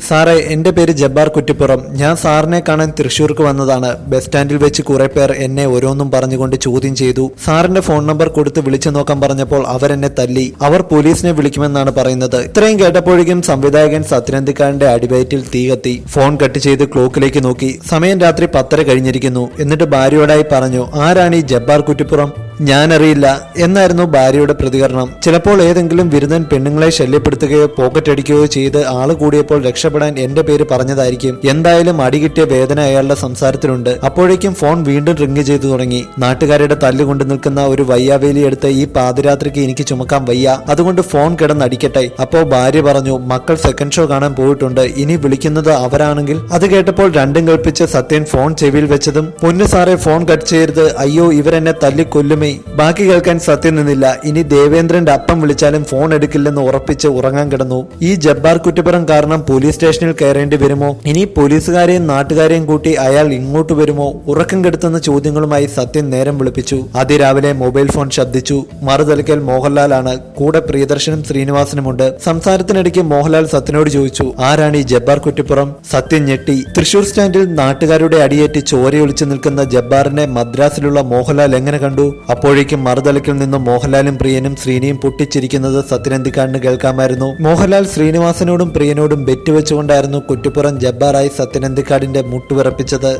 സാറേ, എന്റെ പേര് ജബ്ബാർ കുറ്റിപ്പുറം. ഞാൻ സാറിനെ കാണാൻ തൃശ്ശൂർക്ക് വന്നതാണ്. ബസ് സ്റ്റാൻഡിൽ വെച്ച് കുറെ പേർ എന്നെ ഓരോന്നും പറഞ്ഞുകൊണ്ട് ചോദ്യം ചെയ്തു. സാറിന്റെ ഫോൺ നമ്പർ കൊടുത്ത് വിളിച്ചു നോക്കാൻ പറഞ്ഞപ്പോൾ അവരെന്നെ തല്ലി. അവർ പോലീസിനെ വിളിക്കുമെന്നാണ് പറയുന്നത്. ഇത്രയും കേട്ടപ്പോഴേക്കും സംവിധായകൻ സത്യനന്ദിക്കാടിന്റെ അടിവയറ്റിൽ തീ കത്തി. ഫോൺ കട്ട് ചെയ്ത് ക്ലോക്കിലേക്ക് നോക്കി. സമയം രാത്രി 10:30 കഴിഞ്ഞിരിക്കുന്നു. എന്നിട്ട് ഭാര്യയോടായി പറഞ്ഞു, ആരാണ് ഈ ജബ്ബാർ കുറ്റിപ്പുറം? ഞാനറിയില്ല എന്നായിരുന്നു ഭാര്യയുടെ പ്രതികരണം. ചിലപ്പോൾ ഏതെങ്കിലും വിരുദ്ധൻ പെണ്ണുങ്ങളെ ശല്യപ്പെടുത്തുകയോ പോക്കറ്റ് അടിക്കുകയോ ചെയ്ത് ആള് കൂടിയപ്പോൾ രക്ഷപ്പെടാൻ എന്റെ പേര് പറഞ്ഞതായിരിക്കും. എന്തായാലും അടികിട്ടിയ വേദന അയാളുടെ സംസാരത്തിലുണ്ട്. അപ്പോഴേക്കും ഫോൺ വീണ്ടും റിങ് ചെയ്തു തുടങ്ങി. നാട്ടുകാരുടെ തല്ലുകൊണ്ട് നിൽക്കുന്ന ഒരു വയ്യാവേലി എടുത്ത് ഈ പാതിരാത്രിക്ക് എനിക്ക് ചുമക്കാൻ വയ്യ, അതുകൊണ്ട് ഫോൺ കിടന്നടിക്കട്ടെ. അപ്പോ ഭാര്യ പറഞ്ഞു, മക്കൾ സെക്കൻഡ് ഷോ കാണാൻ പോയിട്ടുണ്ട്, ഇനി വിളിക്കുന്നത് അവരാണെങ്കിൽ. അത് കേട്ടപ്പോൾ രണ്ടും കൽപ്പിച്ച് സത്യൻ ഫോൺ ചെവിയിൽ വെച്ചതും, പൊന്നു സാറേ ഫോൺ കട്ട് ചെയ്യരുത്, അയ്യോ ഇവരെന്നെ തല്ലിക്കൊല്ലുമേ. ബാക്കി കേൾക്കാൻ സത്യം നിന്നില്ല. ഇനി ദേവേന്ദ്രന്റെ അപ്പം വിളിച്ചാലും ഫോൺ എടുക്കില്ലെന്ന് ഉറപ്പിച്ച് ഉറങ്ങാൻ കിടന്നു. ഈ ജബ്ബാർ കുറ്റിപ്പുറം കാരണം പോലീസ് സ്റ്റേഷനിൽ കയറേണ്ടി വരുമോ? ഇനി പോലീസുകാരെയും നാട്ടുകാരെയും കൂട്ടി അയാൾ ഇങ്ങോട്ട് വരുമോ? ഉറക്കം കെടുത്തുന്ന ചോദ്യങ്ങളുമായി സത്യൻ നേരം വിളിപ്പിച്ചു. അതിരാവിലെ മൊബൈൽ ഫോൺ ശബ്ദിച്ചു. മറുതലക്കൽ മോഹൻലാലാണ്. കൂടെ പ്രിയദർശനും ശ്രീനിവാസനുമുണ്ട്. സംസാരത്തിനിടയ്ക്ക് മോഹൻലാൽ സത്യനോട് ചോദിച്ചു, ആരാണ് ഈ ജബ്ബാർ കുറ്റിപ്പുറം? സത്യൻ ഞെട്ടി. തൃശൂർ സ്റ്റാൻഡിൽ നാട്ടുകാരുടെ അടിയേറ്റ് ചോരയൊളിച്ചു നിൽക്കുന്ന ജബ്ബാറിനെ മദ്രാസിലുള്ള മോഹൻലാൽ എങ്ങനെ കണ്ടു? അപ്പോഴേക്കും മറുതലക്കിൽ നിന്നും മോഹൻലാലും പ്രിയനും ശ്രീനിയും പൊട്ടിച്ചിരിക്കുന്നത് സത്യനന്ദിക്കാടിന് കേൾക്കാമായിരുന്നു. മോഹൻലാൽ ശ്രീനിവാസനോടും പ്രിയനോടും ബെറ്റ് വെച്ചുകൊണ്ടായിരുന്നു കുറ്റിപ്പുറം ജബ്ബാറായി സത്യനന്ദിക്കാടിന്റെ മുട്ടുവിറപ്പിച്ചത്.